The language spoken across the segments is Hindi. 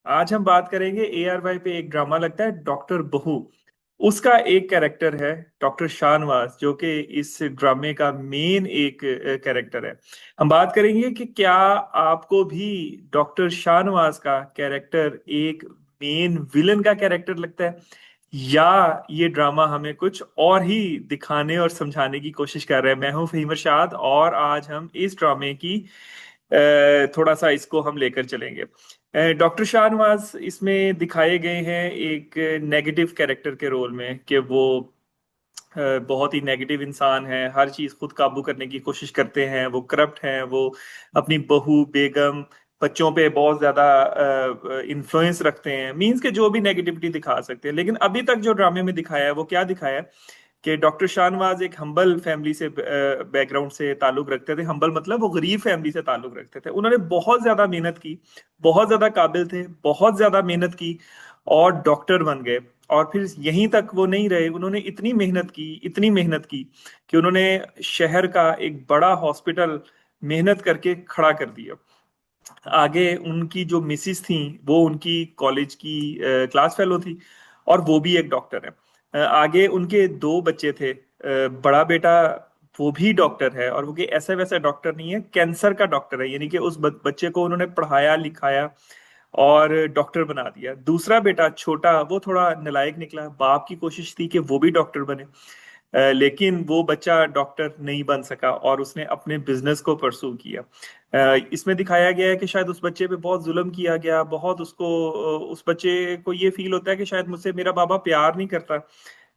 आज हम बात करेंगे ARY पे एक ड्रामा लगता है डॉक्टर बहू। उसका एक कैरेक्टर है डॉक्टर शाहनवाज, जो कि इस ड्रामे का मेन एक कैरेक्टर है। हम बात करेंगे कि क्या आपको भी डॉक्टर शाहनवाज का कैरेक्टर एक मेन विलन का कैरेक्टर लगता है, या ये ड्रामा हमें कुछ और ही दिखाने और समझाने की कोशिश कर रहे हैं। मैं हूं फहीम इरशाद और आज हम इस ड्रामे की थोड़ा सा इसको हम लेकर चलेंगे। डॉक्टर शाहनवाज इसमें दिखाए गए हैं एक नेगेटिव कैरेक्टर के रोल में, कि वो बहुत ही नेगेटिव इंसान है, हर चीज खुद काबू करने की कोशिश करते हैं, वो करप्ट हैं, वो अपनी बहू बेगम बच्चों पे बहुत ज्यादा इन्फ्लुएंस रखते हैं। मींस के जो भी नेगेटिविटी दिखा सकते हैं। लेकिन अभी तक जो ड्रामे में दिखाया है वो क्या दिखाया है कि डॉक्टर शाहनवाज एक हम्बल फैमिली से बैकग्राउंड से ताल्लुक रखते थे। हम्बल मतलब वो गरीब फैमिली से ताल्लुक रखते थे। उन्होंने बहुत ज्यादा मेहनत की, बहुत ज्यादा काबिल थे, बहुत ज्यादा मेहनत की और डॉक्टर बन गए। और फिर यहीं तक वो नहीं रहे, उन्होंने इतनी मेहनत की, इतनी मेहनत की कि उन्होंने शहर का एक बड़ा हॉस्पिटल मेहनत करके खड़ा कर दिया। आगे उनकी जो मिसिस थी वो उनकी कॉलेज की क्लास फेलो थी और वो भी एक डॉक्टर है। आगे उनके दो बच्चे थे। बड़ा बेटा वो भी डॉक्टर है और वो कि ऐसा वैसा डॉक्टर नहीं है, कैंसर का डॉक्टर है। यानी कि उस बच्चे को उन्होंने पढ़ाया लिखाया और डॉक्टर बना दिया। दूसरा बेटा छोटा वो थोड़ा नालायक निकला, बाप की कोशिश थी कि वो भी डॉक्टर बने, लेकिन वो बच्चा डॉक्टर नहीं बन सका और उसने अपने बिजनेस को परसू किया। इसमें दिखाया गया है कि शायद उस बच्चे पे बहुत जुल्म किया गया, बहुत उसको उस बच्चे को ये फील होता है कि शायद मुझसे मेरा बाबा प्यार नहीं करता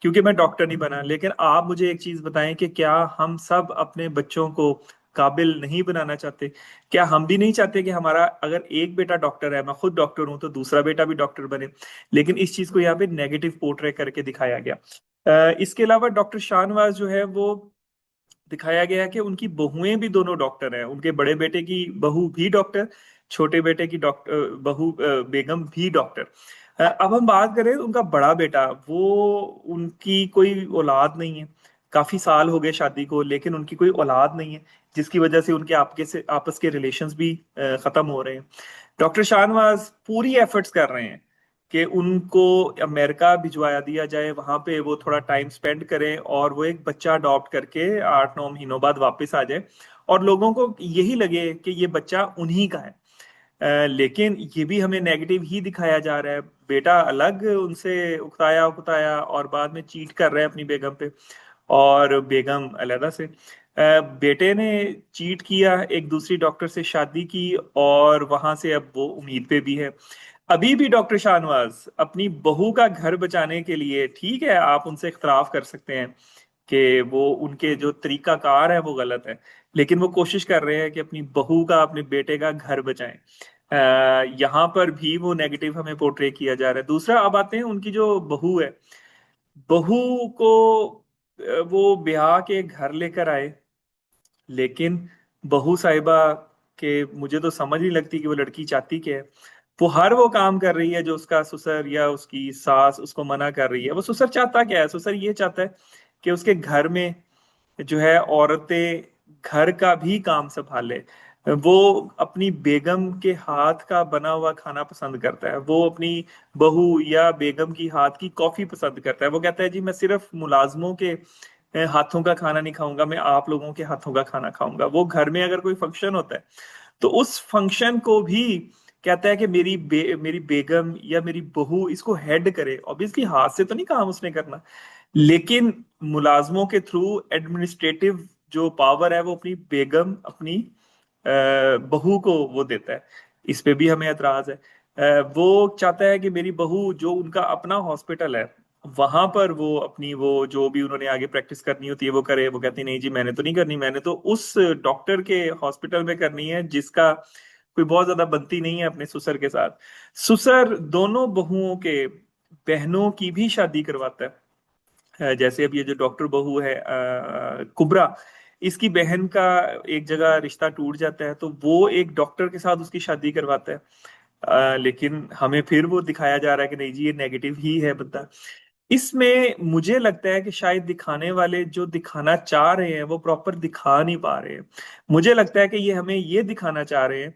क्योंकि मैं डॉक्टर नहीं बना। लेकिन आप मुझे एक चीज बताएं कि क्या हम सब अपने बच्चों को काबिल नहीं बनाना चाहते? क्या हम भी नहीं चाहते कि हमारा अगर एक बेटा डॉक्टर है, मैं खुद डॉक्टर हूं, तो दूसरा बेटा भी डॉक्टर बने? लेकिन इस चीज को यहाँ पे नेगेटिव पोर्ट्रे करके दिखाया गया। इसके अलावा डॉक्टर शाहनवाज जो है वो दिखाया गया है कि उनकी बहुएं भी दोनों डॉक्टर हैं। उनके बड़े बेटे की बहू भी डॉक्टर, छोटे बेटे की डॉक्टर बहू बेगम भी डॉक्टर। अब हम बात करें उनका बड़ा बेटा, वो उनकी कोई औलाद नहीं है। काफी साल हो गए शादी को, लेकिन उनकी कोई औलाद नहीं है, जिसकी वजह से उनके आपस के रिलेशंस भी खत्म हो रहे हैं। डॉक्टर शाहनवाज पूरी एफर्ट्स कर रहे हैं कि उनको अमेरिका भिजवाया दिया जाए, वहां पे वो थोड़ा टाइम स्पेंड करें और वो एक बच्चा अडॉप्ट करके 8-9 महीनों बाद वापस आ जाए और लोगों को यही लगे कि ये बच्चा उन्हीं का है। लेकिन ये भी हमें नेगेटिव ही दिखाया जा रहा है। बेटा अलग उनसे उकताया उकताया और बाद में चीट कर रहे हैं अपनी बेगम पे, और बेगम अलहदा से। बेटे ने चीट किया, एक दूसरी डॉक्टर से शादी की और वहां से अब वो उम्मीद पे भी है। अभी भी डॉक्टर शाहनवाज अपनी बहू का घर बचाने के लिए, ठीक है आप उनसे इख्तलाफ कर सकते हैं कि वो उनके जो तरीका कार है वो गलत है, लेकिन वो कोशिश कर रहे हैं कि अपनी बहू का, अपने बेटे का घर बचाएं। यहाँ पर भी वो नेगेटिव हमें पोर्ट्रे किया जा रहा है। दूसरा, अब आते हैं उनकी जो बहू है। बहू को वो ब्याह के घर लेकर आए, लेकिन बहू साहिबा के मुझे तो समझ नहीं लगती कि वो लड़की चाहती क्या है। वो हर वो काम कर रही है जो उसका ससुर या उसकी सास उसको मना कर रही है। वो ससुर चाहता क्या है? ससुर ये चाहता है कि उसके घर में जो है औरतें घर का भी काम संभाले। वो अपनी बेगम के हाथ का बना हुआ खाना पसंद करता है, वो अपनी बहू या बेगम की हाथ की कॉफी पसंद करता है। वो कहता है जी मैं सिर्फ मुलाजमों के हाथों का खाना नहीं खाऊंगा, मैं आप लोगों के हाथों का खाना खाऊंगा। वो घर में अगर कोई फंक्शन होता है तो उस फंक्शन को भी कहता है कि मेरी बेगम या मेरी बहू इसको हेड करे। ऑब्वियसली हाथ से तो नहीं काम उसने करना, लेकिन मुलाजमों के थ्रू एडमिनिस्ट्रेटिव जो पावर है वो अपनी बेगम, अपनी बहू को वो देता है। इस पे भी हमें एतराज है। वो चाहता है कि मेरी बहू जो उनका अपना हॉस्पिटल है वहां पर वो अपनी वो जो भी उन्होंने आगे प्रैक्टिस करनी होती है वो करे। वो कहती नहीं जी मैंने तो नहीं करनी, मैंने तो उस डॉक्टर के हॉस्पिटल में करनी है जिसका कोई बहुत ज्यादा बनती नहीं है अपने ससुर के साथ। ससुर दोनों बहुओं के बहनों की भी शादी करवाता है। जैसे अब ये जो डॉक्टर बहू है कुबरा, इसकी बहन का एक जगह रिश्ता टूट जाता है तो वो एक डॉक्टर के साथ उसकी शादी करवाता है। लेकिन हमें फिर वो दिखाया जा रहा है कि नहीं जी ये नेगेटिव ही है बंदा। इसमें मुझे लगता है कि शायद दिखाने वाले जो दिखाना चाह रहे हैं वो प्रॉपर दिखा नहीं पा रहे हैं। मुझे लगता है कि ये हमें ये दिखाना चाह रहे हैं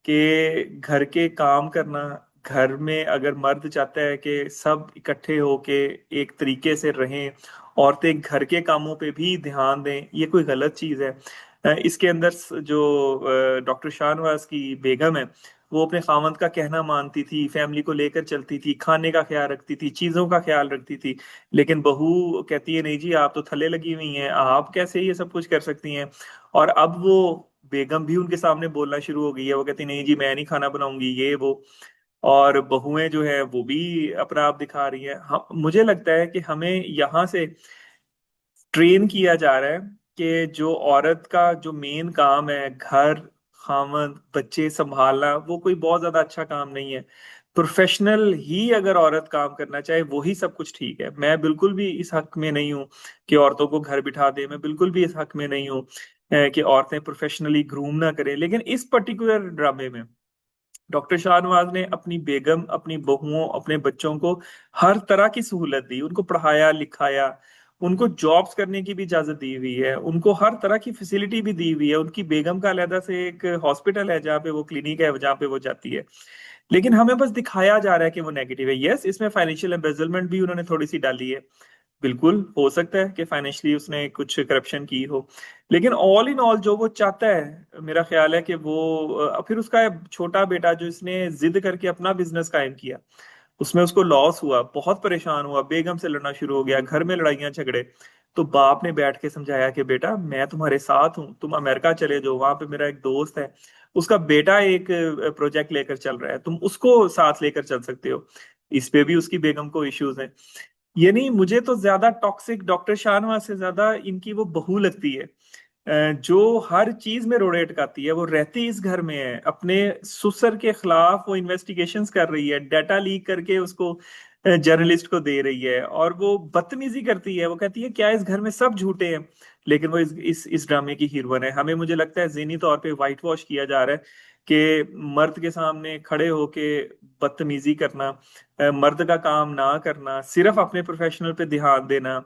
कि घर के काम करना, घर में अगर मर्द चाहता है कि सब इकट्ठे होके एक तरीके से रहें, औरतें घर के कामों पे भी ध्यान दें, ये कोई गलत चीज़ है। इसके अंदर जो डॉक्टर शाहनवाज की बेगम है, वो अपने खामंद का कहना मानती थी, फैमिली को लेकर चलती थी, खाने का ख्याल रखती थी, चीजों का ख्याल रखती थी। लेकिन बहू कहती है नहीं जी, आप तो थल्ले लगी हुई हैं, आप कैसे ये सब कुछ कर सकती हैं। और अब वो बेगम भी उनके सामने बोलना शुरू हो गई है, वो कहती नहीं जी मैं नहीं खाना बनाऊंगी, ये वो। और बहुएं जो है वो भी अपना आप दिखा रही हैं। हम, मुझे लगता है कि हमें यहाँ से ट्रेन किया जा रहा है कि जो औरत का जो मेन काम है, घर, खामद, बच्चे संभालना, वो कोई बहुत ज्यादा अच्छा काम नहीं है। प्रोफेशनल ही अगर औरत काम करना चाहे वही सब कुछ ठीक है। मैं बिल्कुल भी इस हक में नहीं हूं कि औरतों को घर बिठा दे, मैं बिल्कुल भी इस हक में नहीं हूं कि औरतें प्रोफेशनली ग्रूम ना करें। लेकिन इस पर्टिकुलर ड्रामे में डॉक्टर शाहनवाज ने अपनी बेगम, अपनी बहुओं, अपने बच्चों को हर तरह की सहूलत दी, उनको पढ़ाया लिखाया, उनको जॉब्स करने की भी इजाजत दी हुई है, उनको हर तरह की फैसिलिटी भी दी हुई है। उनकी बेगम का अलहदा से एक हॉस्पिटल है जहाँ पे वो, क्लिनिक है जहाँ पे वो जाती है। लेकिन हमें बस दिखाया जा रहा है कि वो नेगेटिव है। यस, इसमें फाइनेंशियल एम्बेजलमेंट भी उन्होंने थोड़ी सी डाली है, बिल्कुल हो सकता है कि फाइनेंशियली उसने कुछ करप्शन की हो। लेकिन ऑल इन ऑल जो वो चाहता है, मेरा ख्याल है कि वो फिर उसका छोटा बेटा जो इसने जिद करके अपना बिजनेस कायम किया, उसमें उसको लॉस हुआ, बहुत परेशान हुआ, बेगम से लड़ना शुरू हो गया, घर में लड़ाइयाँ झगड़े। तो बाप ने बैठ के समझाया कि बेटा मैं तुम्हारे साथ हूँ, तुम अमेरिका चले जाओ, वहां पे मेरा एक दोस्त है, उसका बेटा एक प्रोजेक्ट लेकर चल रहा है, तुम उसको साथ लेकर चल सकते हो। इस पे भी उसकी बेगम को इश्यूज हैं। ये नहीं, मुझे तो ज्यादा टॉक्सिक डॉक्टर शाहनवाज से ज्यादा इनकी वो बहू लगती है, जो हर चीज में रोड़े अटकाती है। वो रहती इस घर में है, अपने ससुर के खिलाफ वो इन्वेस्टिगेशंस कर रही है, डाटा लीक करके उसको जर्नलिस्ट को दे रही है, और वो बदतमीजी करती है। वो कहती है क्या इस घर में सब झूठे हैं। लेकिन वो इस ड्रामे की हीरोइन है। हमें, मुझे लगता है ज़हनी तौर पे वाइट वॉश किया जा रहा है कि मर्द के सामने खड़े होके बदतमीजी करना, मर्द का काम ना करना, सिर्फ अपने प्रोफेशनल पे ध्यान देना,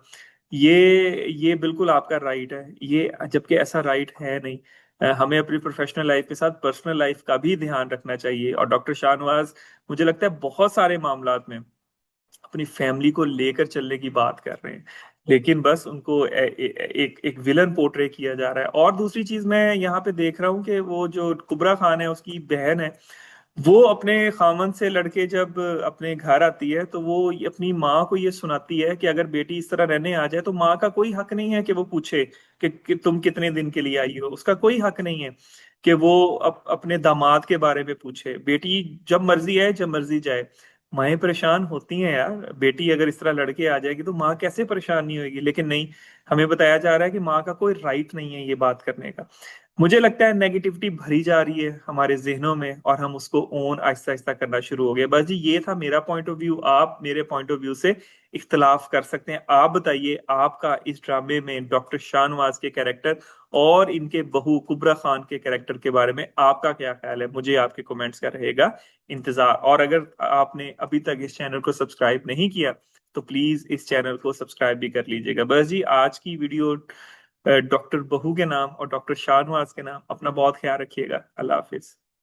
ये बिल्कुल आपका राइट है ये, जबकि ऐसा राइट है नहीं। हमें अपनी प्रोफेशनल लाइफ के साथ पर्सनल लाइफ का भी ध्यान रखना चाहिए। और डॉक्टर शाहनवाज, मुझे लगता है बहुत सारे मामलात में अपनी फैमिली को लेकर चलने की बात कर रहे हैं, लेकिन बस उनको एक एक विलन पोर्ट्रे किया जा रहा है। और दूसरी चीज मैं यहाँ पे देख रहा हूँ कि वो जो कुबरा खान है, उसकी बहन है, वो अपने खामन से लड़के जब अपने घर आती है तो वो अपनी माँ को ये सुनाती है कि अगर बेटी इस तरह रहने आ जाए तो माँ का कोई हक नहीं है कि वो पूछे कि तुम कितने दिन के लिए आई हो। उसका कोई हक नहीं है कि वो अपने दामाद के बारे में पूछे। बेटी जब मर्जी आए, जब मर्जी जाए। माएं परेशान होती हैं यार, बेटी अगर इस तरह लड़के आ जाएगी तो माँ कैसे परेशान नहीं होगी। लेकिन नहीं, हमें बताया जा रहा है कि माँ का कोई राइट नहीं है ये बात करने का। मुझे लगता है नेगेटिविटी भरी जा रही है हमारे जहनों में, और हम उसको ओन आहिस्ता आहिस्ता करना शुरू हो गए। बस जी, ये था मेरा पॉइंट ऑफ व्यू। आप मेरे पॉइंट ऑफ व्यू से इख्तलाफ कर सकते हैं। आप बताइए, आपका इस ड्रामे में डॉक्टर शाहनवाज के कैरेक्टर और इनके बहू कुबरा खान के कैरेक्टर के बारे में आपका क्या ख्याल है? मुझे आपके कमेंट्स का रहेगा इंतजार। और अगर आपने अभी तक इस चैनल को सब्सक्राइब नहीं किया तो प्लीज इस चैनल को सब्सक्राइब भी कर लीजिएगा। बस जी, आज की वीडियो डॉक्टर बहू के नाम और डॉक्टर शाहनवाज के नाम। अपना बहुत ख्याल रखिएगा। अल्लाह हाफिज।